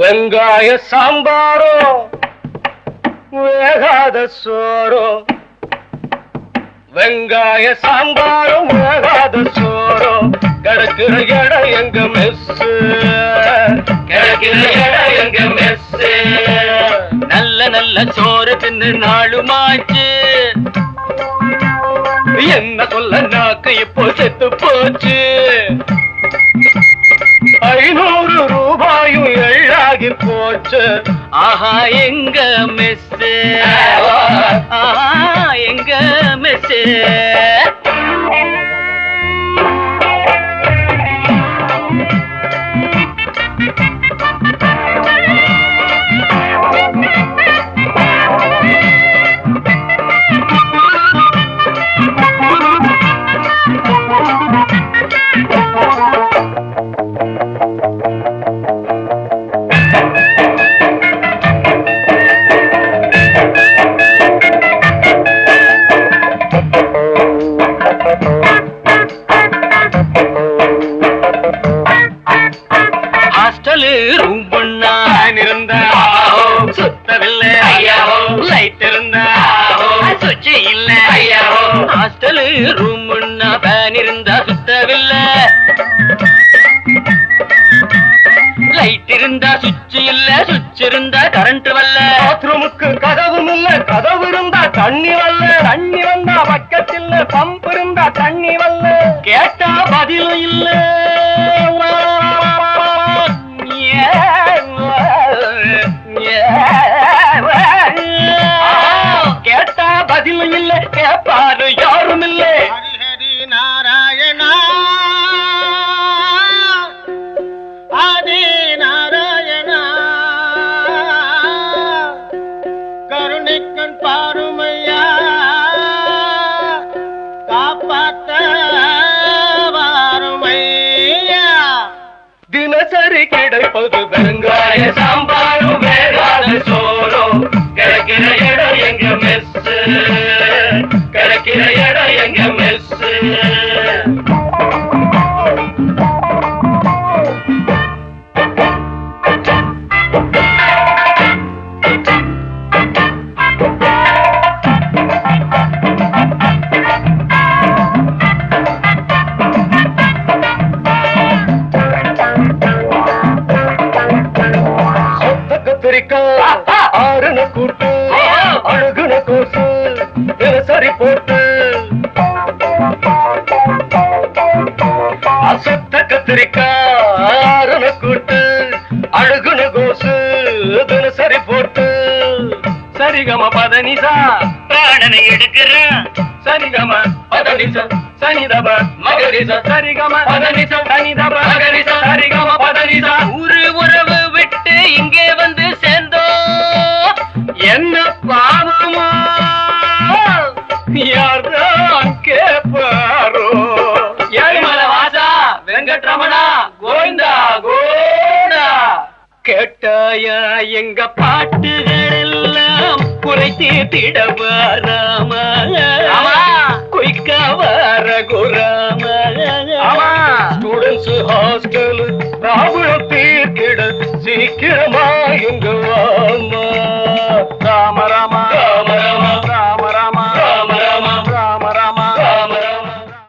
வெங்காய சாம்பாரோ வேகாத சோறோ, வெங்காய சாம்பாரும் வேகாத சோறோ, கிடக்கிற இடம் எங்க மெஸ், கிடக்கிற இடம் எங்க மெஸ். நல்ல நல்ல சோறு தின்னு நாளுமாச்சு, என்ன சொல்ல நாக்கு இப்போ செத்து போச்சு. 500 ரூபாயும் எள்ளாகி போச்சு. ஆஹா எங்க மெஸ், ஆஹா எங்க மெஸ். ரூம் பண்ணா இருந்தா சுத்தவில்லை, லைட் இருந்தா சுவிட்ச் இல்ல. ஹாஸ்டலு ரூம் பண்ணா ஃபேன் இருந்தா சுத்தவில்லை, லைட் இருந்தா சுவிட்ச் இல்ல, சுவிட்ச் இருந்தா கரண்ட் வரல. பாத்ரூமுக்கு கதவும் இல்ல, கதவு இருந்தா தண்ணி வரல, தண்ணி வந்தா பக்கத்தில் பம்ப் இருந்தா தண்ணி வரல. கேட்டா பதிலும் இல்ல, கேட்டா பதிலும் இல்ல, கேட்பாரு யாரும் இல்ல. ஹரி நாராயணா ஆதி நாராயணா, கருணைக்கண் பாருமையா, காப்பாத்த வாருமையா. தினசரி கிடைப்பது வெங்காய சாம்பாரும் வேகாத சோறோ, கிடைக்கிற இடம் எங்க மெஸ், கிடைக்கிற இடம் எங்க மெஸ். ஆறுன கூட்டு அழுகுன கோசு தினசரி போட்டு, அசத்த கத்திரிக்காய் ஆறுன கூட்டு அழுகுன கோசு தினசரி போட்டு. சரிகம பதனிசா பிராணனை எடுக்கிற, சரிகம பதனிச சனிதப மகரிச, சரிகம பதனிச சனிதப மகரிச, சரிகம பதனிச. ஊரு உறவு விட்டு இங்கே வந்து சேர்ந்தோ, என்ன பாவமா யார்தான் கேப்பாரோ. ஏழுமலை வாசா வெங்கட்ரமணா கோவிந்தா கோடா. கேட்டாயா எங்க பாட்டுகள் எல்லாம் குறை தீர்த்திட வாராமா, குயிக்கா வார குராமா. ஸ்டூடெண்ட்ஸ் ஹாஸ்டல் ராகுல தீர்த்திட சீக்கிரம்